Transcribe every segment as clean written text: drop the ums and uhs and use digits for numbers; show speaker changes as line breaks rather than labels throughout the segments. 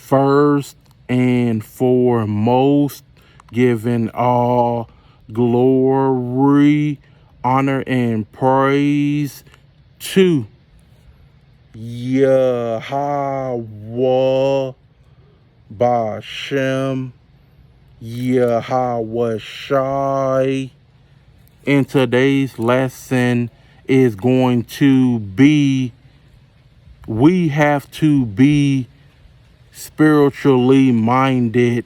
First and foremost, giving all glory, honor, and praise to Yahweh Bashem, Yahweh Shai. And today's lesson is going to be, we have to be spiritually minded.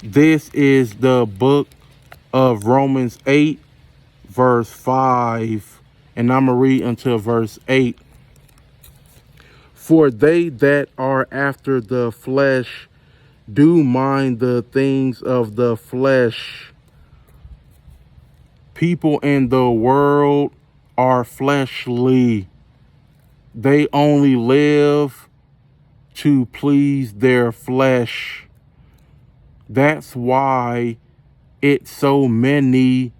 This is the book of Romans 8, verse 5. And I'm going to read until verse 8. For they that are after the flesh do mind the things of the flesh. People in the world are fleshly. They only live to please their flesh. That's why it's so many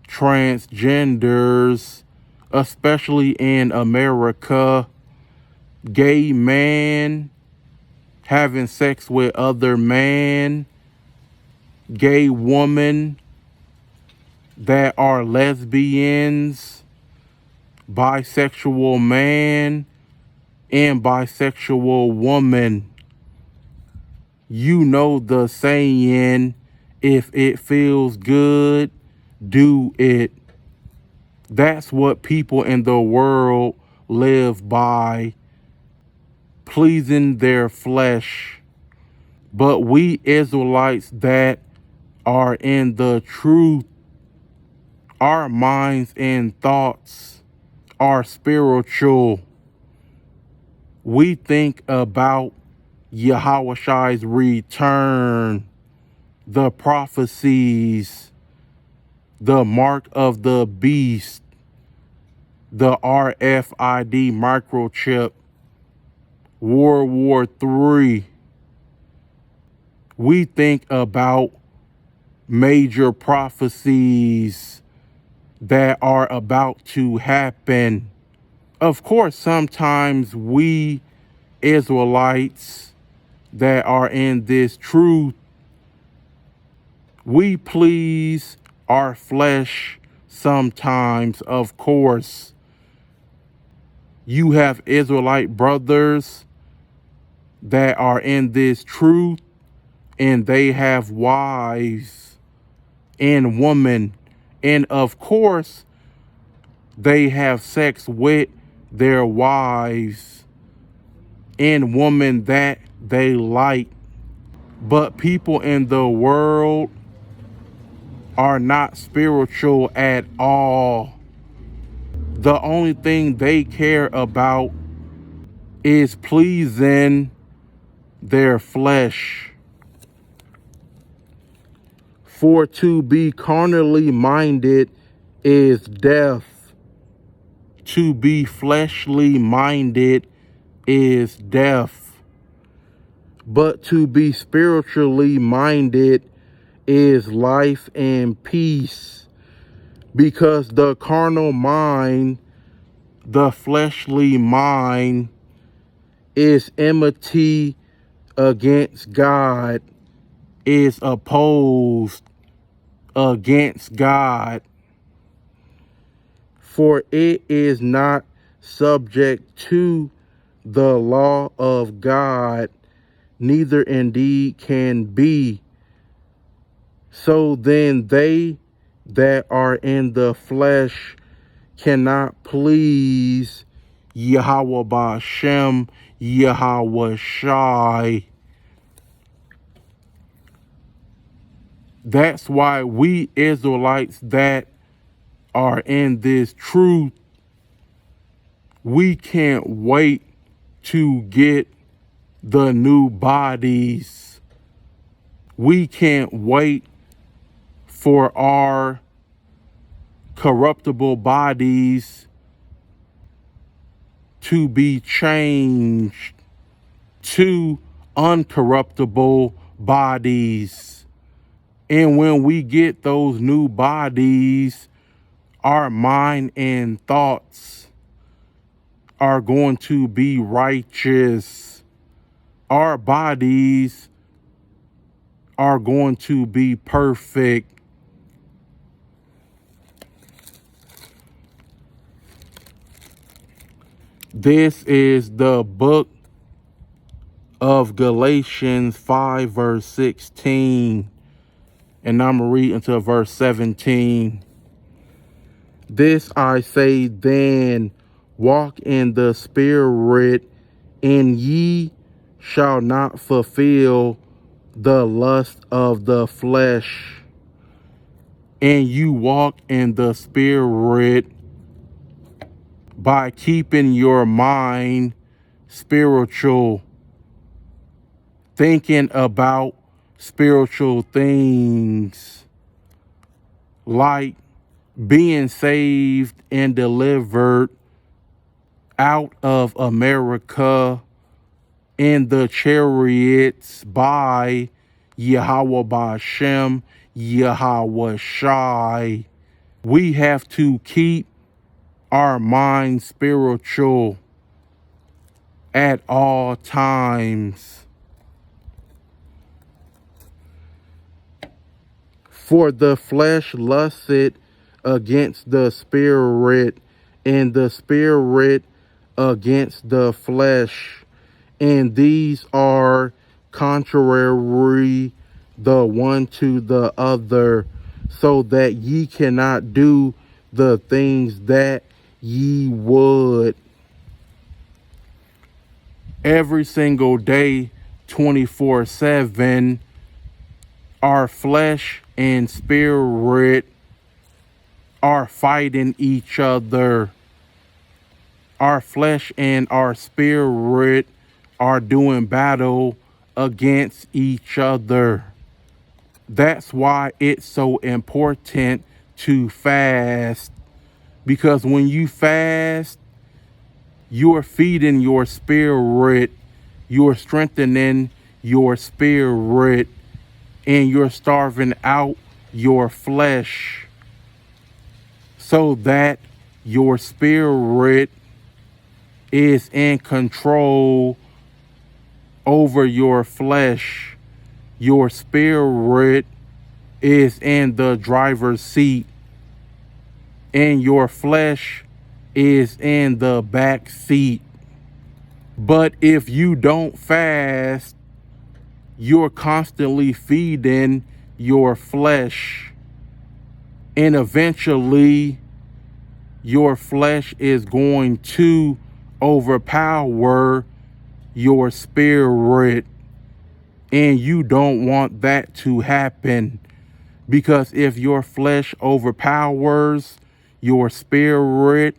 transgenders, especially in America. Gay man having sex with other man, gay woman that are lesbians, bisexual man, and bisexual woman. You know the saying, if it feels good, do it. That's what people in the world live by, pleasing their flesh. But we Israelites that are in the truth, our minds and thoughts are spiritual. We think about Yahweh's return, the prophecies, the mark of the beast, the RFID microchip, World War III. We think about major prophecies that are about to happen. Of course, sometimes we Israelites that are in this truth, we please our flesh sometimes, of course. You have Israelite brothers that are in this truth, and they have wives and women, and of course they have sex with their wives and women that they like. But people in the world are not spiritual at all. The only thing they care about is pleasing their flesh. For to be carnally minded is death. To be fleshly minded is death. But to be spiritually minded is life and peace. Because the carnal mind, the fleshly mind, is enmity against God, is opposed against God. For it is not subject to the law of God, neither indeed can be. So then they that are in the flesh cannot please Yahweh Bashem, Yahweh Shai. That's why we Israelites that are in this truth, we can't wait to get the new bodies. We can't wait for our corruptible bodies to be changed to uncorruptible bodies. And when we get those new bodies, our mind and thoughts are going to be righteous. Our bodies are going to be perfect. This is the book of Galatians 5 verse 16. And I'm going to read until verse 17. This I say then, walk in the Spirit, and ye shall not fulfill the lust of the flesh. And you walk in the Spirit by keeping your mind spiritual, thinking about spiritual things, like being saved and delivered out of America in the chariots by Yahweh Bashem, Yahweh Shai. We have to keep our mind spiritual at all times. For the flesh lusteth against the Spirit, and the Spirit against the flesh. And these are contrary the one to the other, so that ye cannot do the things that ye would. Every single day, 24/7, our flesh and spirit are fighting each other. Our flesh and our spirit are doing battle against each other. That's why it's so important to fast. Because when you fast, you're feeding your spirit, you're strengthening your spirit, and you're starving out your flesh, so that your spirit is in control over your flesh. Your spirit is in the driver's seat, and your flesh is in the back seat. But if you don't fast, you're constantly feeding your flesh, and eventually your flesh is going to overpower your spirit, and you don't want that to happen. Because if your flesh overpowers your spirit,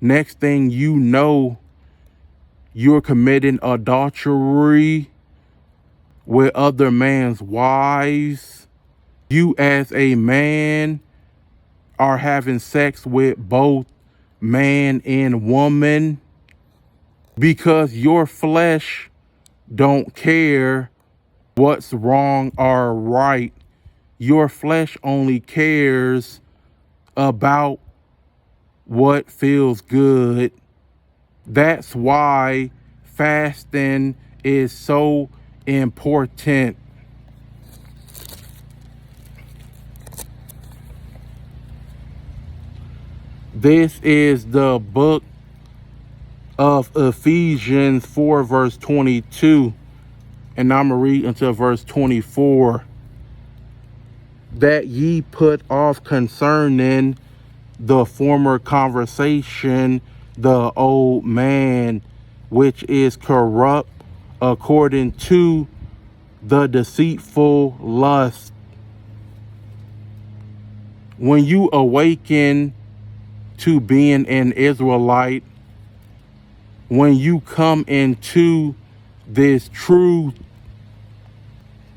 next thing you know, you're committing adultery with other man's wives. You as a man are having sex with both man and woman, because your flesh don't care what's wrong or right. Your flesh only cares about what feels good. That's why fasting is so important. This is the book of Ephesians 4 verse 22, and I'm going to read until verse 24. That ye put off concerning the former conversation the old man, which is corrupt according to the deceitful lust. When you awaken to being an Israelite, when you come into this truth,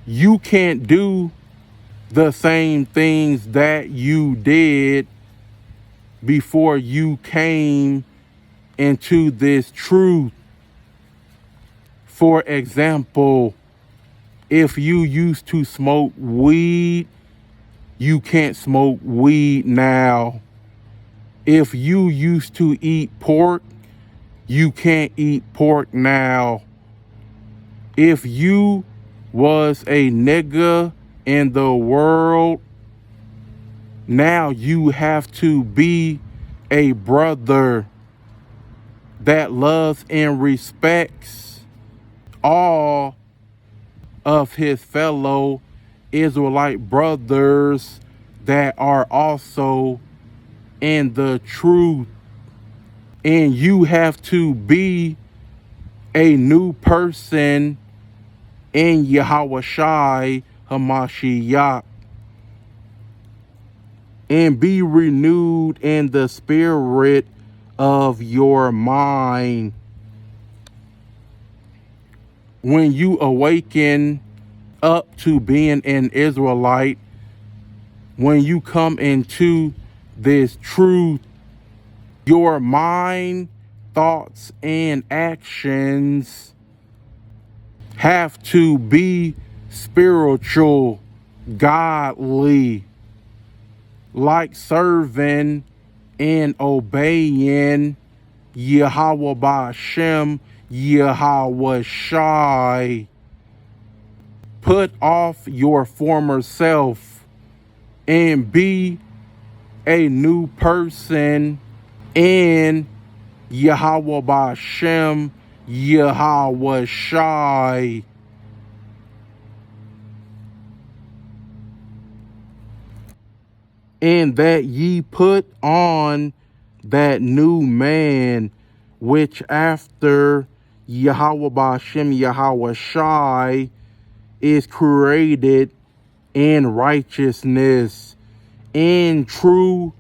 you can't do the same things that you did before you came into this truth. For example, if you used to smoke weed, you can't smoke weed now. If you used to eat pork, You can't eat pork now. If you was a nigga in the world, now you have to be a brother that loves and respects all of his fellow Israelite brothers that are also in the truth. And you have to be a new person in Yahawashi Hamashiach, and be renewed in the spirit of your mind. When you awaken up to being an Israelite, when you come into this truth, your mind, thoughts, and actions have to be spiritual, godly, like serving and obeying Yahweh Ba'ashem, Yahweh Shai. Put off your former self and be a new person in Yahweh Ba'ashem, Yahweh Shai. And that ye put on that new man, which after Yahweh Ba'ashem, Yahweh Shai, is created in righteousness, in true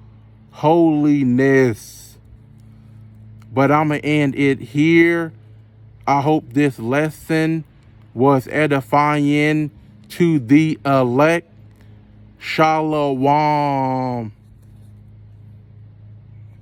holiness. But I'm going to end it here. I hope this lesson was edifying to the elect. Shalom.